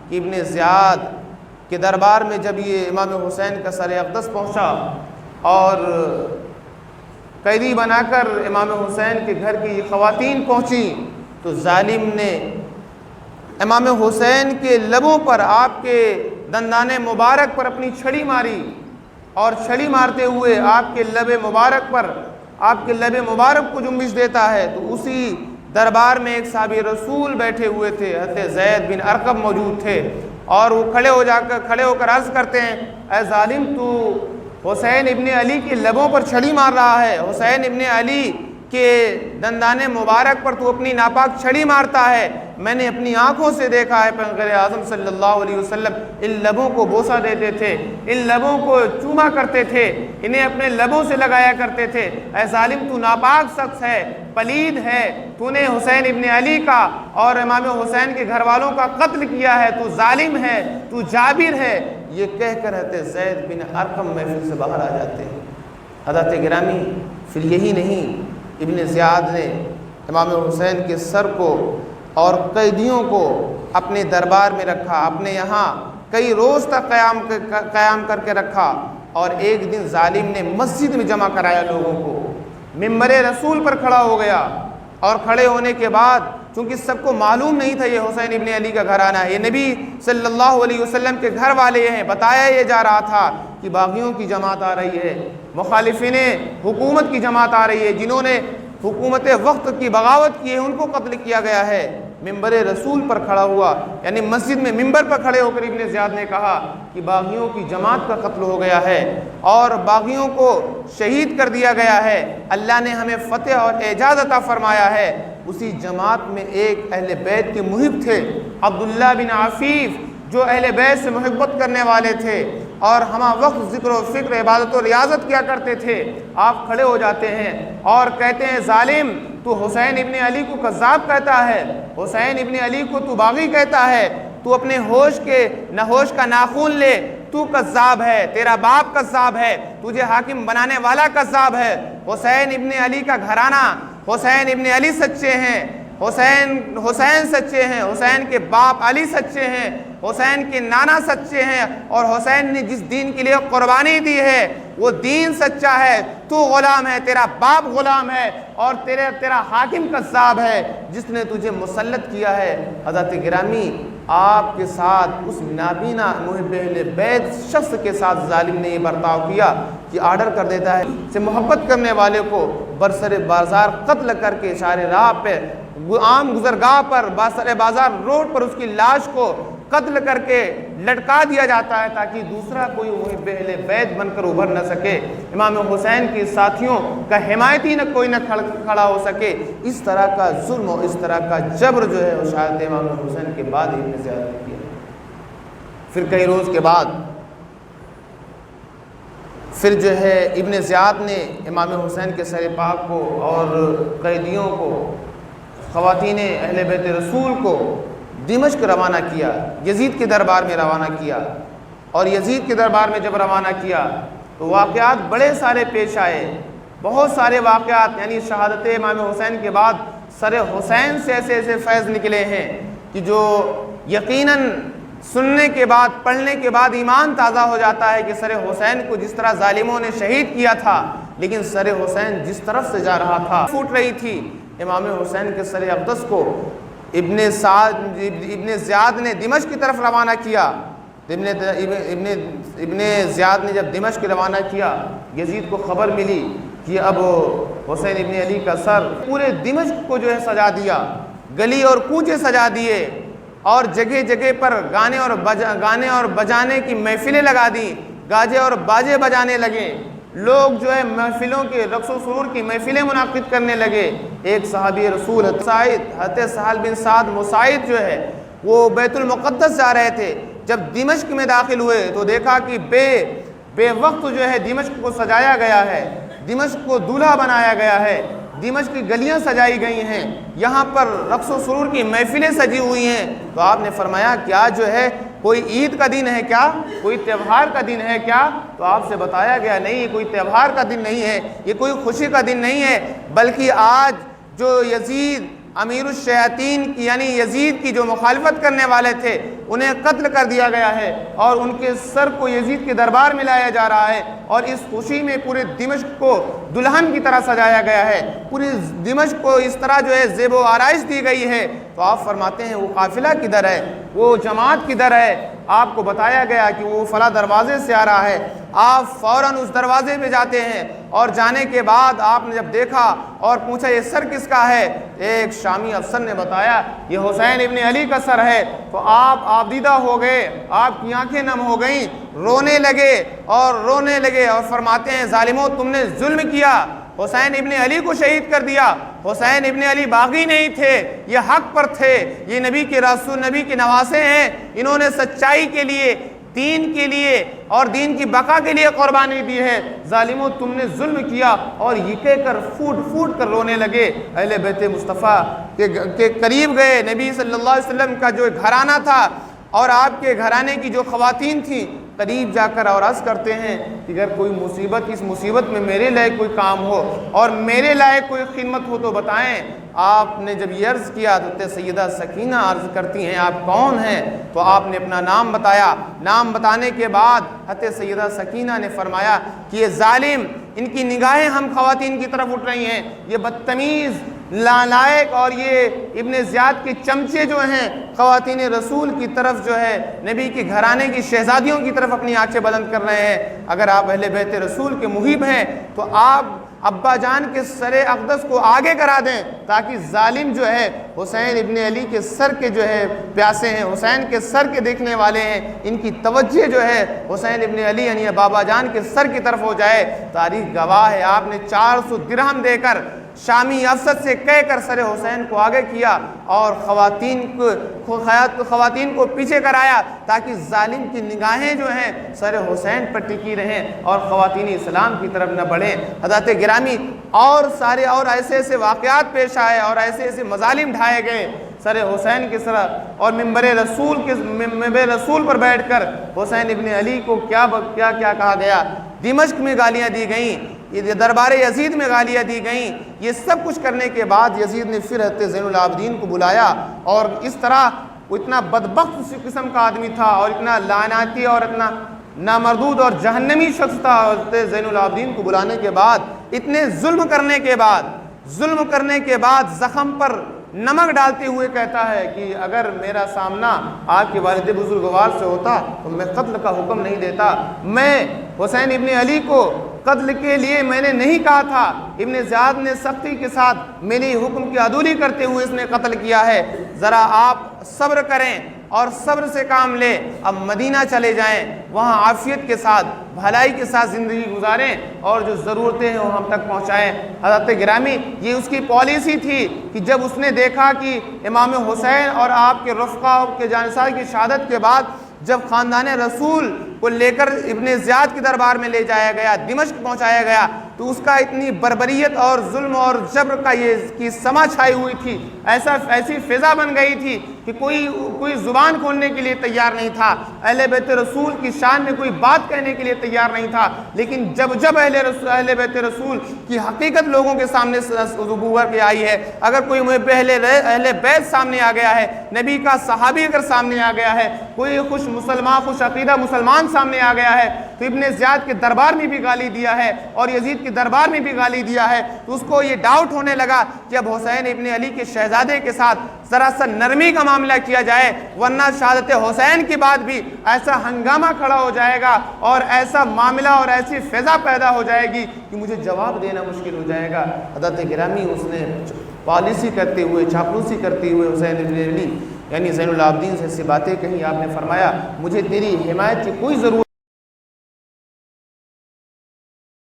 کہ ابن زیاد کے دربار میں جب یہ امام حسین کا سر اقدس پہنچا اور قیدی بنا کر امام حسین کے گھر کی خواتین پہنچیں تو ظالم نے امام حسین کے لبوں پر، آپ کے دندان مبارک پر اپنی چھڑی ماری، اور چھڑی مارتے ہوئے آپ کے لب مبارک کو جنبش دیتا ہے۔ تو اسی دربار میں ایک صحابی رسول بیٹھے ہوئے تھے، حضرت زید بن ارقم موجود تھے، اور وہ کھڑے ہو کر عرض کرتے ہیں، اے ظالم، تو حسین ابن علی کے لبوں پر چھڑی مار رہا ہے، حسین ابن علی کے دندان مبارک پر تو اپنی ناپاک چھڑی مارتا ہے۔ میں نے اپنی آنکھوں سے دیکھا ہے پیغمبر اعظم صلی اللہ علیہ وسلم ان لبوں کو بوسہ دیتے تھے، ان لبوں کو چوما کرتے تھے، انہیں اپنے لبوں سے لگایا کرتے تھے۔ اے ظالم، تو ناپاک شخص ہے، پلید ہے، تو نے حسین ابن علی کا اور امام حسین کے گھر والوں کا قتل کیا ہے، تو ظالم ہے، تو جابر ہے۔ یہ کہہ کر حضرت زید بن ارقم محفل سے باہر آ جاتے ہیں۔ حضرت گرامی، پھر یہی نہیں، ابن زیاد نے امام حسین کے سر کو اور قیدیوں کو اپنے دربار میں رکھا، اپنے یہاں کئی روز تک قیام کر کے رکھا، اور ایک دن ظالم نے مسجد میں جمع کرایا لوگوں کو، ممبر رسول پر کھڑا ہو گیا، اور کھڑے ہونے کے بعد چونکہ سب کو معلوم نہیں تھا یہ حسین ابن علی کا گھرانہ ہے، یہ نبی صلی اللہ علیہ وسلم کے گھر والے ہیں، بتایا یہ جا رہا تھا کہ باغیوں کی جماعت آ رہی ہے، مخالفین حکومت کی جماعت آ رہی ہے، جنہوں نے حکومت وقت کی بغاوت کی ہے ان کو قتل کیا گیا ہے۔ ممبر رسول پر کھڑا ہوا، یعنی مسجد میں ممبر پر کھڑے ہو کر ابن زیاد نے کہا کہ باغیوں کی جماعت کا قتل ہو گیا ہے اور باغیوں کو شہید کر دیا گیا ہے، اللہ نے ہمیں فتح اور اعجاز عطا فرمایا ہے۔ اسی جماعت میں ایک اہل بیت کے محب تھے، عبداللہ بن عفیف، جو اہل بیت سے محبت کرنے والے تھے اور ہمہ وقت ذکر و فکر، عبادت و ریاضت کیا کرتے تھے۔ آپ کھڑے ہو جاتے ہیں اور کہتے ہیں، ظالم، تو حسین ابن علی کو کذاب کہتا ہے، حسین ابن علی کو تو باغی کہتا ہے، تو اپنے ہوش کا ناخون لے، تو کذاب ہے، تیرا باپ کذاب ہے، تجھے حاکم بنانے والا کذاب ہے۔ حسین ابن علی کا گھرانہ، حسین ابن علی سچے ہیں، حسین سچے ہیں، حسین کے باپ علی سچے ہیں، حسین کے نانا سچے ہیں، اور حسین نے جس دین کے لیے قربانی دی ہے وہ دین سچا ہے۔ تو غلام ہے، تیرا باپ غلام ہے، اور تیرا حاکم کذاب ہے جس نے تجھے مسلط کیا ہے۔ حضرت گرامی، آپ کے ساتھ اس نابینا محب اہل بیت شخص کے ساتھ ظالم نے یہ برتاؤ کیا کہ آرڈر کر دیتا ہے سے محبت کرنے والے کو برسر بازار قتل کر کے شارع راہ پہ، عام گزرگاہ پر، باسر بازار روڈ پر اس کی لاش کو قتل کر کے لٹکا دیا جاتا ہے تاکہ دوسرا کوئی محب اہل بیت بن کر ابھر نہ سکے، امام حسین کے ساتھیوں کا حمایتی کوئی نہ کھڑا ہو سکے۔ اس طرح کا ظلم اور اس طرح کا جبر جو ہے وہ شاید امام حسین کے بعد ابن زیاد نے کیا۔ پھر کئی روز کے بعد پھر جو ہے ابن زیاد نے امام حسین کے سر پاک کو اور قیدیوں کو، خواتین اہل بیت رسول کو دمشق روانہ کیا، یزید کے دربار میں روانہ کیا، اور یزید کے دربار میں جب روانہ کیا تو واقعات بڑے سارے پیش آئے، بہت سارے واقعات، یعنی شہادت امام حسین کے بعد سر حسین سے ایسے فیض نکلے ہیں کہ جو یقیناً سننے کے بعد، پڑھنے کے بعد ایمان تازہ ہو جاتا ہے کہ سر حسین کو جس طرح ظالموں نے شہید کیا تھا، لیکن سر حسین جس طرف سے جا رہا تھا پھوٹ رہی تھی۔ امام حسین کے سر اقدس کو ابن زیاد نے دمشق کی طرف روانہ کیا۔ ابن زیاد نے جب دمشق روانہ کیا، یزید کو خبر ملی کہ اب حسین ابن علی کا سر، پورے دمشق کو جو ہے سجا دیا، گلی اور کوچے سجا دیے، اور جگہ جگہ پر گانے اور بجانے کی محفلیں لگا دی، گاجے اور باجے بجانے لگے، لوگ جو ہے محفلوں کے رقص و سرور کی محفلیں منعقد کرنے لگے۔ ایک صحابی رسول حضرت سہل بن سعد مساعد جو ہے وہ بیت المقدس جا رہے تھے، جب دمشق میں داخل ہوئے تو دیکھا کہ بے وقت جو ہے دمشق کو سجایا گیا ہے، دمشق کو دولہا بنایا گیا ہے، دمشق کی گلیاں سجائی گئی ہیں، یہاں پر رقص و سرور کی محفلیں سجی ہوئی ہیں۔ تو آپ نے فرمایا کیا جو ہے کوئی عید کا دن ہے کیا، کوئی تہوار کا دن ہے کیا؟ تو آپ سے بتایا گیا نہیں، یہ کوئی تہوار کا دن نہیں ہے، یہ کوئی خوشی کا دن نہیں ہے، بلکہ آج جو یزید امیر الشیاطین کی یعنی یزید کی جو مخالفت کرنے والے تھے انہیں قتل کر دیا گیا ہے، اور ان کے سر کو یزید کے دربار میں لایا جا رہا ہے، اور اس خوشی میں پورے دمشق کو دلہن کی طرح سجایا گیا ہے، پوری دمشق کو اس طرح جو ہے زیب و آرائش دی گئی ہے۔ تو آپ فرماتے ہیں وہ قافلہ کدھر ہے، وہ جماعت کدھر ہے؟ آپ کو بتایا گیا کہ وہ فلاں دروازے سے آ رہا ہے۔ آپ فوراً اس دروازے پہ جاتے ہیں، اور جانے کے بعد آپ نے جب دیکھا اور پوچھا یہ سر کس کا ہے، ایک شامی افسر نے بتایا یہ حسین ابن علی کا سر ہے، تو آپ آبدیدہ ہو گئے، آپ کی آنکھیں نم ہو گئیں، رونے لگے اور فرماتے ہیں ظالموں تم نے ظلم کیا، حسین ابن علی کو شہید کر دیا۔ حسین ابن علی باغی نہیں تھے، یہ حق پر تھے، یہ نبی کے رسول، نبی کے نواسے ہیں، انہوں نے سچائی کے لیے، دین کے لیے اور دین کی بقا کے لیے قربانی دی ہے۔ ظالموں تم نے ظلم کیا، اور یہ کہہ کر پھوٹ کر رونے لگے۔ اہل بیت مصطفیٰ کے قریب گئے، نبی صلی اللہ علیہ وسلم کا جو گھرانہ تھا اور آپ کے گھرانے کی جو خواتین تھیں، قریب جا کر اور عرض کرتے ہیں کہ اگر کوئی مصیبت، اس مصیبت میں میرے لائق کوئی کام ہو اور میرے لائق کوئی خدمت ہو تو بتائیں۔ آپ نے جب یہ عرض کیا تو سیدہ سکینہ عرض کرتی ہیں آپ کون ہیں؟ تو آپ نے اپنا نام بتایا۔ نام بتانے کے بعد حضرت سیدہ سکینہ نے فرمایا کہ یہ ظالم، ان کی نگاہیں ہم خواتین کی طرف اٹھ رہی ہیں، یہ بدتمیز، نالائق اور یہ ابن زیاد کے چمچے جو ہیں خواتین رسول کی طرف جو ہے نبی کے گھرانے کی شہزادیوں کی طرف اپنی آنکھیں بلند کر رہے ہیں۔ اگر آپ اہل بیت رسول کے محب ہیں تو آپ ابا جان کے سر اقدس کو آگے کرا دیں، تاکہ ظالم جو ہے حسین ابن علی کے سر کے جو ہے پیاسے ہیں، حسین کے سر کے دیکھنے والے ہیں، ان کی توجہ جو ہے حسین ابن علی یعنی بابا جان کے سر کی طرف ہو جائے۔ تاریخ گواہ ہے آپ نے 400 درہم دے کر شامی افسر سے کہہ کر سر حسین کو آگے کیا اور خواتین کو پیچھے کرایا، تاکہ ظالم کی نگاہیں جو ہیں سر حسین پر ٹکی رہیں اور خواتین اسلام کی طرف نہ بڑھیں۔ حضرات گرامی، اور ایسے واقعات پیش آئے اور ایسے مظالم ڈھائے گئے سر حسین کی طرف، اور منبر رسول پر بیٹھ کر حسین ابن علی کو کیا کہا گیا، دمشق میں گالیاں دی گئیں، یہ دربار یزید میں گالیاں دی گئیں۔ یہ سب کچھ کرنے کے بعد یزید نے پھر حضرت زین العابدین کو بلایا، اور اس طرح وہ اتنا بدبخت قسم کا آدمی تھا اور اتنا لعنتی اور اتنا نامردود اور جہنمی شخص تھا۔ حضرت زین العابدین کو بلانے کے بعد، اتنے ظلم کرنے کے بعد زخم پر نمک ڈالتے ہوئے کہتا ہے کہ اگر میرا سامنا آپ کے والد بزرگوار سے ہوتا تو میں قتل کا حکم نہیں دیتا۔ میں حسین ابن علی کو قتل کے لیے میں نے نہیں کہا تھا، ابن زیاد نے سختی کے ساتھ میری حکم کی عدولی کرتے ہوئے اس نے قتل کیا ہے۔ ذرا آپ صبر کریں اور صبر سے کام لیں، اب مدینہ چلے جائیں، وہاں عافیت کے ساتھ، بھلائی کے ساتھ زندگی گزاریں اور جو ضرورتیں ہیں وہ ہم تک پہنچائیں۔ حضرت گرامی، یہ اس کی پالیسی تھی کہ جب اس نے دیکھا کہ امام حسین اور آپ کے رفقا کے جانثار کی شہادت کے بعد جب خاندان رسول کو لے کر ابن زیاد کے دربار میں لے جایا گیا، دمشق پہنچایا گیا، تو اس کا اتنی بربریت اور ظلم اور جبر کا یہ سما چھائی ہوئی تھی، ایسی فضا بن گئی تھی کہ کوئی زبان کھولنے کے لیے تیار نہیں تھا، اہل بیت رسول کی شان میں کوئی بات کہنے کے لیے تیار نہیں تھا۔ لیکن جب اہل بیت رسول کی حقیقت لوگوں کے سامنے ظہور پہ آئی ہے، اگر کوئی اہل بیت سامنے آ گیا ہے، نبی کا صحابی اگر سامنے آ گیا ہے، کوئی خوش عقیدہ مسلمان سامنے آ گیا ہے، تو ابن زیاد کے دربار میں بھی گالی دیا ہے اور یزید کے دربار میں بھی گالی دیا ہے، تو اس کو یہ ڈاؤٹ ہونے لگا کہ اب حسین ابن علی کے شہزادے کے ساتھ ذرا سا نرمی کا معاملہ کیا جائے، ورنہ شہادت حسین کے بعد بھی ایسا ہنگامہ کھڑا ہو جائے گا اور ایسا معاملہ اور ایسی فضا پیدا ہو جائے گی کہ مجھے جواب دینا مشکل ہو جائے گا۔ حضرت گرامی، اس نے پالیسی کرتے ہوئے، چاپلوسی کرتے ہوئے حسین ابن علی یعنی زین العابدین سے ایسی باتیں کہیں، آپ نے فرمایا مجھے تیری حمایت کی کوئی ضرورت